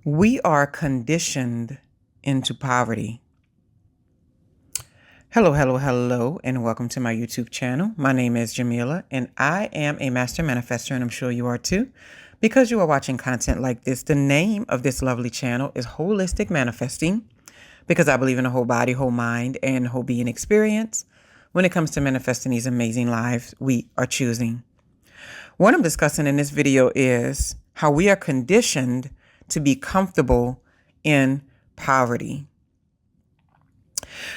We are conditioned into poverty. Hello, hello, hello, and welcome to my YouTube channel. My name is Jameelah, and I am a master manifestor, and I'm sure you are too, because you are watching content like this. The name of this lovely channel is Holistic Manifesting, because I believe in a whole body, whole mind, and whole being experience when it comes to manifesting these amazing lives we are choosing. What I'm discussing in this video is how we are conditioned to be comfortable in poverty.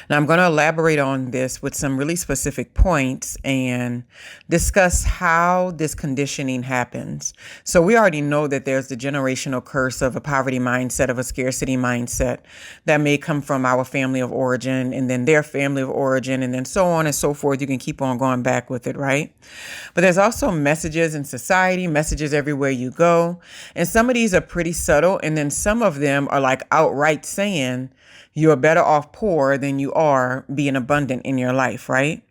Now, I'm going to elaborate on this with some really specific points and discuss how this conditioning happens. So we already know that there's the generational curse of a poverty mindset, of a scarcity mindset that may come from our family of origin and then their family of origin and then so on and so forth. You can keep on going back with it, right? But there's also messages in society, messages everywhere you go. And some of these are pretty subtle. And then some of them are like outright saying, you're better off poor than you are being abundant in your life, right?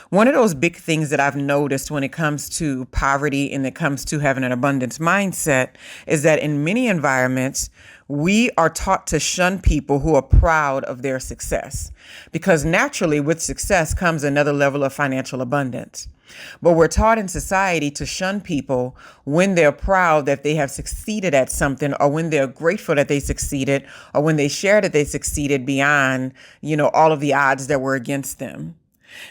One of those big things that I've noticed when it comes to poverty and it comes to having an abundance mindset is that in many environments, we are taught to shun people who are proud of their success, because naturally with success comes another level of financial abundance. But we're taught in society to shun people when they're proud that they have succeeded at something, or when they're grateful that they succeeded, or when they share that they succeeded beyond, all of the odds that were against them.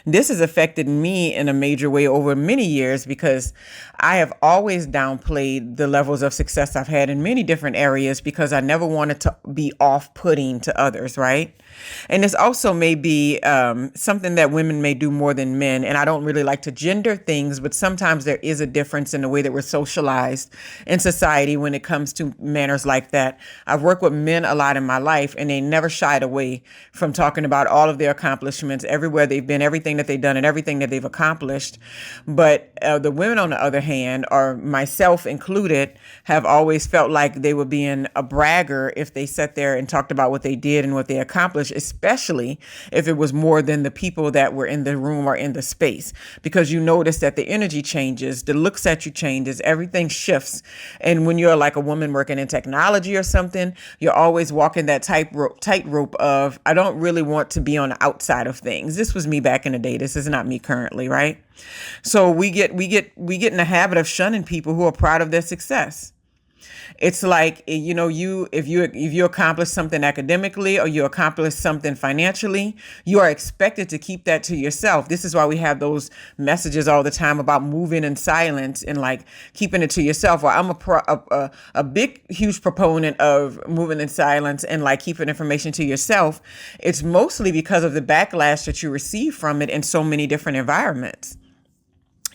This has affected me in a major way over many years, because I have always downplayed the levels of success I've had in many different areas, because I never wanted to be off-putting to others, right? And this also may be something that women may do more than men. And I don't really like to gender things, but sometimes there is a difference in the way that we're socialized in society when it comes to manners like that. I've worked with men a lot in my life, and they never shied away from talking about all of their accomplishments, everywhere they've been, everything that they've done, and everything that they've accomplished. But the women, on the other hand, or myself included, have always felt like they were being a bragger if they sat there and talked about what they did and what they accomplished, especially if it was more than the people that were in the room or in the space, because you notice that the energy changes, the looks at you changes, everything shifts. And when you're like a woman working in technology or something, you're always walking that tightrope of, I don't really want to be on the outside of things. This was me back in the day. This is not me currently, right? So we get in the habit of shunning people who are proud of their success. It's like, if you accomplish something academically or you accomplish something financially, you are expected to keep that to yourself. This is why we have those messages all the time about moving in silence and like keeping it to yourself. Well, I'm a big, huge proponent of moving in silence and like keeping information to yourself. It's mostly because of the backlash that you receive from it in so many different environments.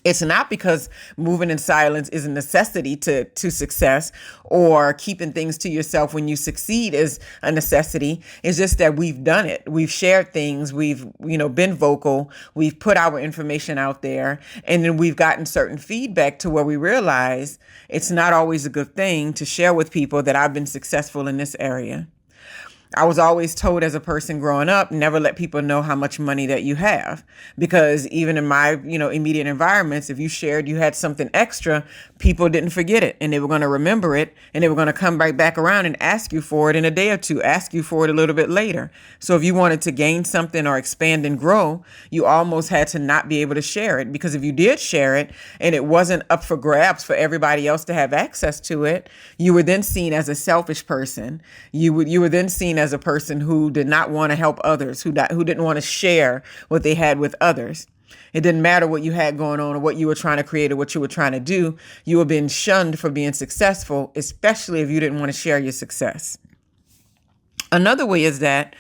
It's not because moving in silence is a necessity to success, or keeping things to yourself when you succeed is a necessity. It's just that we've done it. We've shared things. We've, been vocal. We've put our information out there, and then we've gotten certain feedback to where we realize it's not always a good thing to share with people that I've been successful in this area. I was always told as a person growing up, never let people know how much money that you have, because even in my, immediate environments, if you shared you had something extra, people didn't forget it, and they were going to remember it, and they were going to come right back around and ask you for it in a day or two, ask you for it a little bit later. So if you wanted to gain something or expand and grow, you almost had to not be able to share it, because if you did share it and it wasn't up for grabs for everybody else to have access to it, you were then seen as a selfish person. You were then seen as a person who did not want to help others, who didn't want to share what they had with others. It didn't matter what you had going on or what you were trying to create or what you were trying to do. You were being shunned for being successful, especially if you didn't want to share your success. Another way is that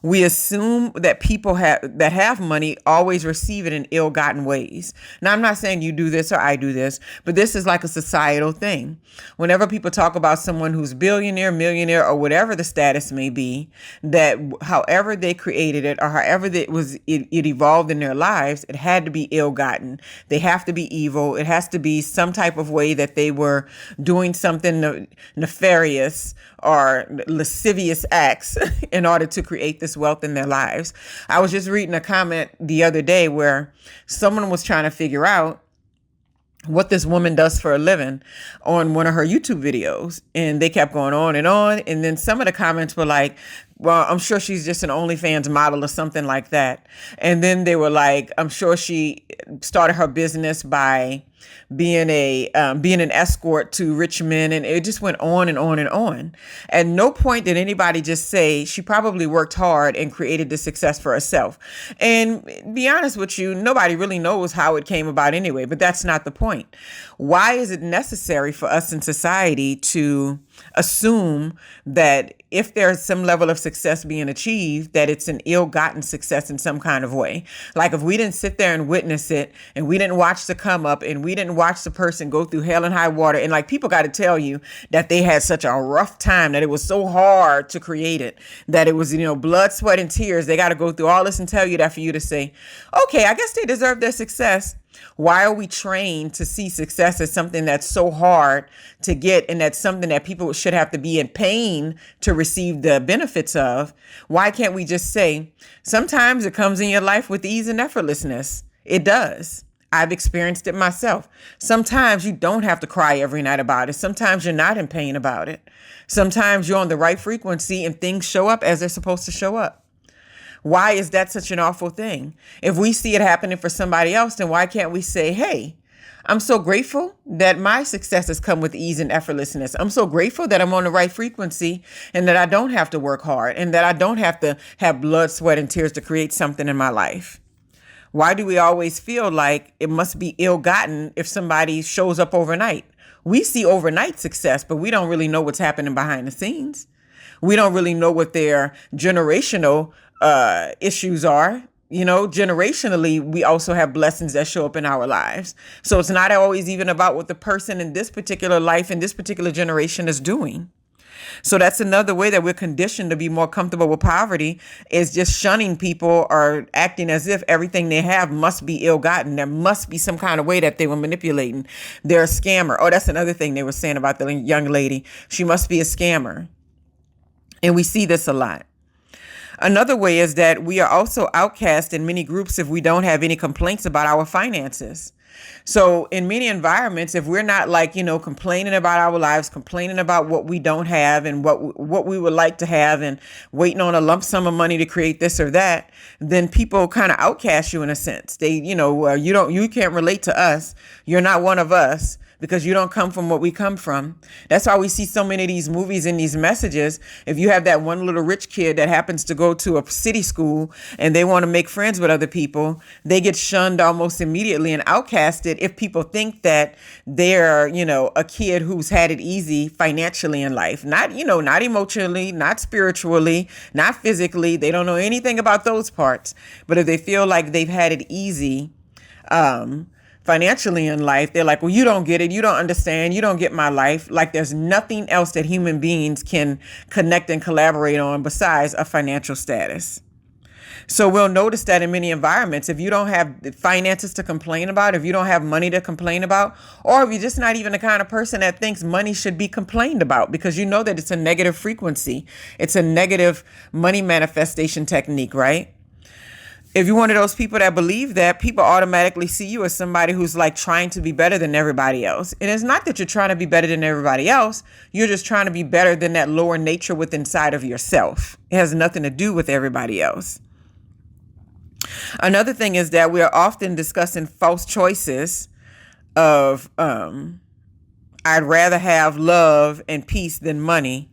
we assume that people that have money always receive it in ill-gotten ways. Now, I'm not saying you do this or I do this, but this is like a societal thing. Whenever people talk about someone who's billionaire, millionaire, or whatever the status may be, that however they created it or however it evolved in their lives, it had to be ill-gotten. They have to be evil. It has to be some type of way that they were doing something nefarious or lascivious acts in order to create this wealth in their lives. I was just reading a comment the other day where someone was trying to figure out what this woman does for a living on one of her YouTube videos. And they kept going on. And then some of the comments were like, well, I'm sure she's just an OnlyFans model or something like that. And then they were like, I'm sure she started her business by being an escort to rich men, and it just went on and on and on. At no point did anybody just say she probably worked hard and created the success for herself. And be honest with you, nobody really knows how it came about anyway, but that's not the point. Why is it necessary for us in society to assume that if there's some level of success being achieved, that it's an ill-gotten success in some kind of way? Like if we didn't sit there and witness it, and we didn't watch the come up, and we didn't watch the person go through hell and high water, and like people got to tell you that they had such a rough time, that it was so hard to create it, that it was, blood, sweat, and tears. They got to go through all this and tell you that for you to say, okay, I guess they deserve their success. Why are we trained to see success as something that's so hard to get, and that's something that people should have to be in pain to receive the benefits of? Why can't we just say, sometimes it comes in your life with ease and effortlessness? It does. I've experienced it myself. Sometimes you don't have to cry every night about it. Sometimes you're not in pain about it. Sometimes you're on the right frequency and things show up as they're supposed to show up. Why is that such an awful thing? If we see it happening for somebody else, then why can't we say, hey, I'm so grateful that my success has come with ease and effortlessness. I'm so grateful that I'm on the right frequency, and that I don't have to work hard, and that I don't have to have blood, sweat, and tears to create something in my life. Why do we always feel like it must be ill-gotten if somebody shows up overnight? We see overnight success, but we don't really know what's happening behind the scenes. We don't really know what their generational issues are. Generationally, we also have blessings that show up in our lives. So it's not always even about what the person in this particular life, in this particular generation is doing. So that's another way that we're conditioned to be more comfortable with poverty, is just shunning people or acting as if everything they have must be ill-gotten. There must be some kind of way that they were manipulating. They're a scammer. Oh, that's another thing they were saying about the young lady. She must be a scammer. And we see this a lot. Another way is that we are also outcast in many groups if we don't have any complaints about our finances. So in many environments, if we're not complaining about our lives, complaining about what we don't have and what we would like to have, and waiting on a lump sum of money to create this or that, then people kind of outcast you in a sense. They, you can't relate to us. You're not one of us, because you don't come from what we come from. That's why we see so many of these movies and these messages. If you have that one little rich kid that happens to go to a city school and they want to make friends with other people, they get shunned almost immediately and outcasted if people think that they're, a kid who's had it easy financially in life. Not emotionally, not spiritually, not physically. They don't know anything about those parts. But if they feel like they've had it easy, financially in life, they're like, well, you don't get it. You don't understand. You don't get my life. Like there's nothing else that human beings can connect and collaborate on besides a financial status. So we'll notice that in many environments, if you don't have finances to complain about, if you don't have money to complain about, or if you're just not even the kind of person that thinks money should be complained about, because you know that it's a negative frequency. It's a negative money manifestation technique, right? If you're one of those people that believe that, people automatically see you as somebody who's like trying to be better than everybody else. And it's not that you're trying to be better than everybody else. You're just trying to be better than that lower nature within inside of yourself. It has nothing to do with everybody else. Another thing is that we are often discussing false choices of I'd rather have love and peace than money.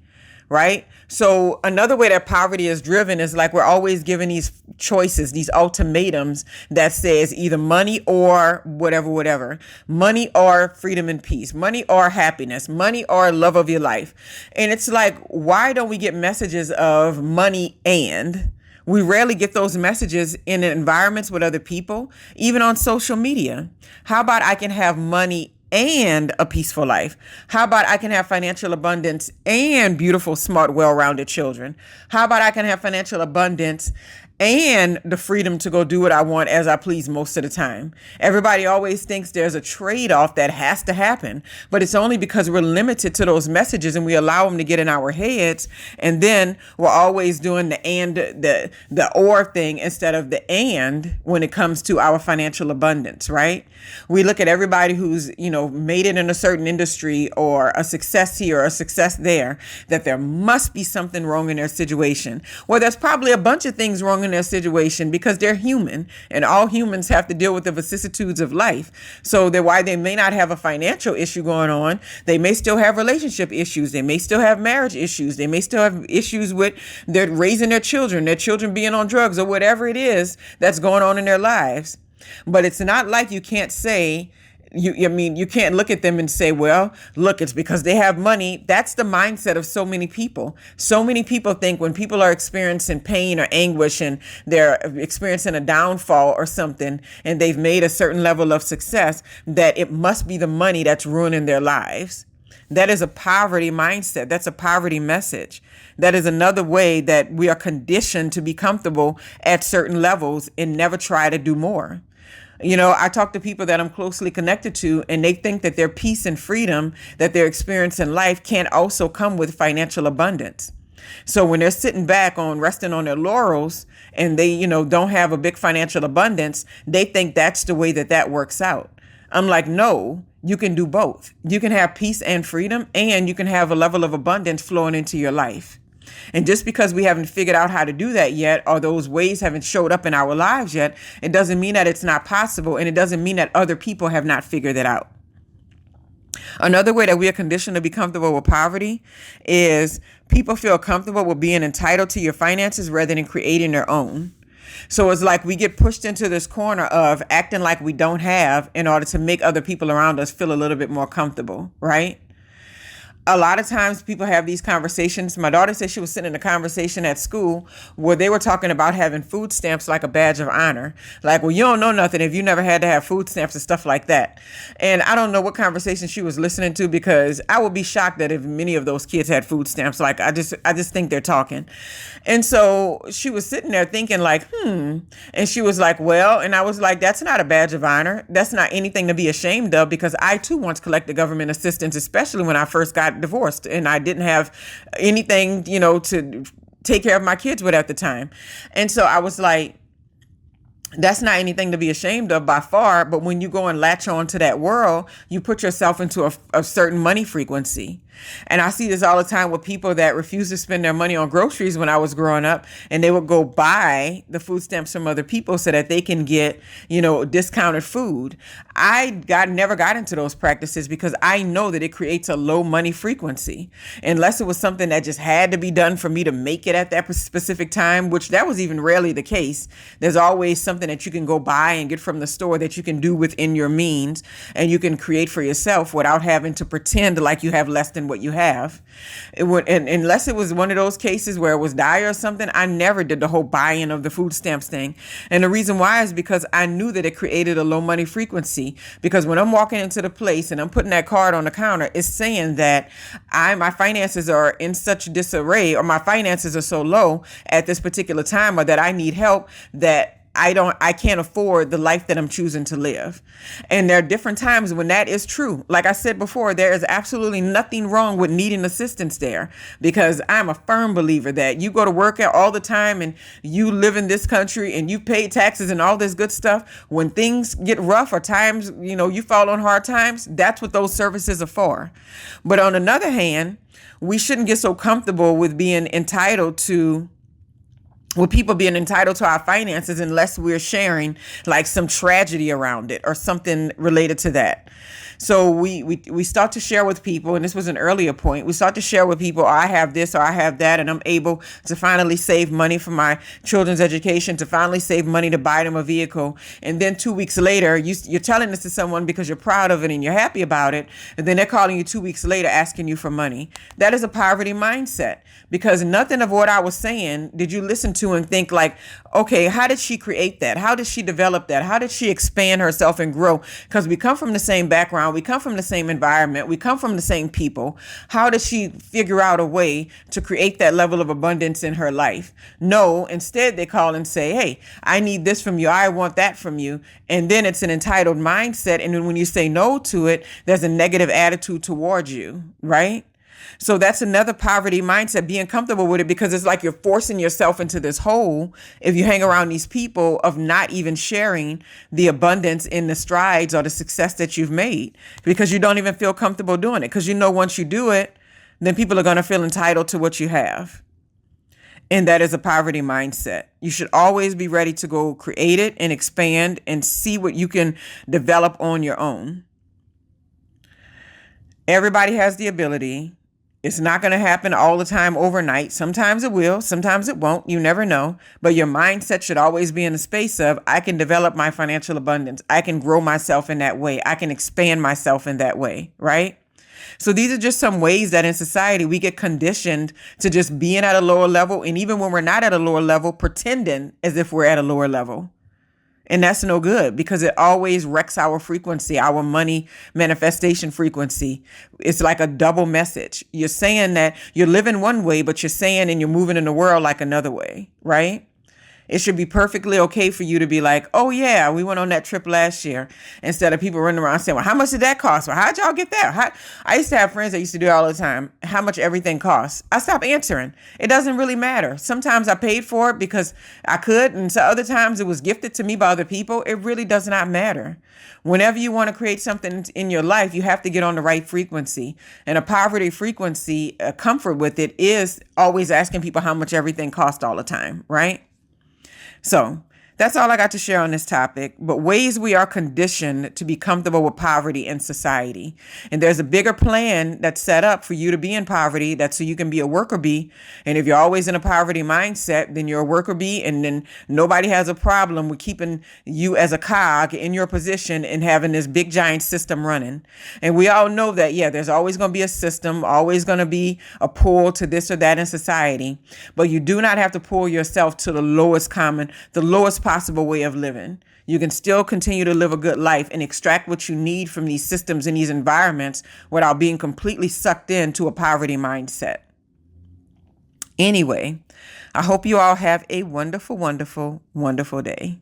Right? So another way that poverty is driven is like we're always given these choices, these ultimatums that says either money or whatever, money or freedom and peace, money or happiness, money or love of your life. And it's like, why don't we get messages of money and? We rarely get those messages in environments with other people, even on social media. How about I can have money and a peaceful life? How about I can have financial abundance and beautiful, smart, well-rounded children? How about I can have financial abundance and the freedom to go do what I want as I please most of the time. Everybody always thinks there's a trade-off that has to happen, but it's only because we're limited to those messages and we allow them to get in our heads. And then we're always doing the or thing instead of the and when it comes to our financial abundance, right? We look at everybody who's, made it in a certain industry or a success here or a success there, that there must be something wrong in their situation. Well, there's probably a bunch of things wrong in their situation because they're human, and all humans have to deal with the vicissitudes of life. So that why they may not have a financial issue going on, they may still have relationship issues. They may still have marriage issues. They may still have issues with their raising their children being on drugs or whatever it is that's going on in their lives. But it's not like you can't say, you can't look at them and say, well, look, it's because they have money. That's the mindset of so many people. So many people think when people are experiencing pain or anguish and they're experiencing a downfall or something, and they've made a certain level of success, that it must be the money that's ruining their lives. That is a poverty mindset. That's a poverty message. That is another way that we are conditioned to be comfortable at certain levels and never try to do more. I talk to people that I'm closely connected to, and they think that their peace and freedom that they're experiencing in life can also come with financial abundance. So when they're sitting back resting on their laurels and they, don't have a big financial abundance, they think that's the way that works out. I'm like, no, you can do both. You can have peace and freedom, and you can have a level of abundance flowing into your life. And just because we haven't figured out how to do that yet, or those ways haven't showed up in our lives yet, it doesn't mean that it's not possible. And it doesn't mean that other people have not figured it out. Another way that we are conditioned to be comfortable with poverty is people feel comfortable with being entitled to your finances rather than creating their own. So it's like we get pushed into this corner of acting like we don't have in order to make other people around us feel a little bit more comfortable, right? A lot of times people have these conversations. My daughter said she was sitting in a conversation at school where they were talking about having food stamps like a badge of honor. Like, well, you don't know nothing if you never had to have food stamps and stuff like that. And I don't know what conversation she was listening to, because I would be shocked that if many of those kids had food stamps. Like, I just think they're talking. And so she was sitting there thinking like, and she was like, well, and I was like, that's not a badge of honor. That's not anything to be ashamed of, because I too once collected government assistance, especially when I first got divorced and I didn't have anything, to take care of my kids with at the time. And so I was like, that's not anything to be ashamed of by far. But when you go and latch on to that world, you put yourself into a certain money frequency. And I see this all the time with people that refuse to spend their money on groceries when I was growing up, and they would go buy the food stamps from other people so that they can get, discounted food. I never got into those practices because I know that it creates a low money frequency. Unless it was something that just had to be done for me to make it at that specific time, which that was even rarely the case. There's always something that you can go buy and get from the store that you can do within your means, and you can create for yourself without having to pretend like you have less than what you have. And unless it was one of those cases where it was dire or something, I never did the whole buy-in of the food stamps thing. And the reason why is because I knew that it created a low money frequency. Because when I'm walking into the place and I'm putting that card on the counter, it's saying that my finances are in such disarray, or my finances are so low at this particular time, or that I need help, that I can't afford the life that I'm choosing to live. And there are different times when that is true. Like I said before, there is absolutely nothing wrong with needing assistance there, because I'm a firm believer that you go to work all the time and you live in this country and you pay taxes and all this good stuff. When things get rough or times, you fall on hard times, that's what those services are for. But on another hand, we shouldn't get so comfortable with being entitled to with people being entitled to our finances unless we're sharing like some tragedy around it or something related to that. So we start to share with people, and this was an earlier point, we start to share with people, I have this or I have that, and I'm able to finally save money for my children's education, to finally save money to buy them a vehicle. And then 2 weeks later, you're telling this to someone because you're proud of it and you're happy about it. And then they're calling you 2 weeks later asking you for money. That is a poverty mindset, because nothing of what I was saying did you listen to and think like, okay, how did she create that? How did she develop that? How did she expand herself and grow? Because we come from the same background. around. We come from the same environment. We come from the same people. How does she figure out a way to create that level of abundance in her life? No, instead they call and say, hey, I need this from you. I want that from you. And then it's an entitled mindset. And then when you say no to it, there's a negative attitude towards you, right? So that's another poverty mindset, being comfortable with it, because it's like you're forcing yourself into this hole if you hang around these people of not even sharing the abundance in the strides or the success that you've made, because you don't even feel comfortable doing it. Because you know once you do it, then people are going to feel entitled to what you have. And that is a poverty mindset. You should always be ready to go create it and expand and see what you can develop on your own. Everybody has the ability. It's not going to happen all the time overnight. Sometimes it will, sometimes it won't. You never know. But your mindset should always be in the space of, I can develop my financial abundance. I can grow myself in that way. I can expand myself in that way, right? So these are just some ways that in society we get conditioned to just being at a lower level. And even when we're not at a lower level, pretending as if we're at a lower level. And that's no good, because it always wrecks our frequency, our money manifestation frequency. It's like a double message. You're saying that you're living one way, but you're saying and you're moving in the world like another way, right? It should be perfectly okay for you to be like, oh yeah, we went on that trip last year, instead of people running around saying, well, how much did that cost? Well, how'd y'all get that? I used to have friends that used to do it all the time. How much everything costs? I stopped answering. It doesn't really matter. Sometimes I paid for it because I could, and so other times it was gifted to me by other people. It really does not matter. Whenever you want to create something in your life, you have to get on the right frequency. And a poverty frequency, a comfort with it, is always asking people how much everything costs all the time, right? So that's all I got to share on this topic, but ways we are conditioned to be comfortable with poverty in society. And there's a bigger plan that's set up for you to be in poverty. That's so you can be a worker bee. And if you're always in a poverty mindset, then you're a worker bee, and then nobody has a problem with keeping you as a cog in your position and having this big giant system running. And we all know that, yeah, there's always going to be a system, always going to be a pull to this or that in society, but you do not have to pull yourself to the lowest possible way of living. You can still continue to live a good life and extract what you need from these systems and these environments without being completely sucked into a poverty mindset. Anyway, I hope you all have a wonderful, wonderful, wonderful day.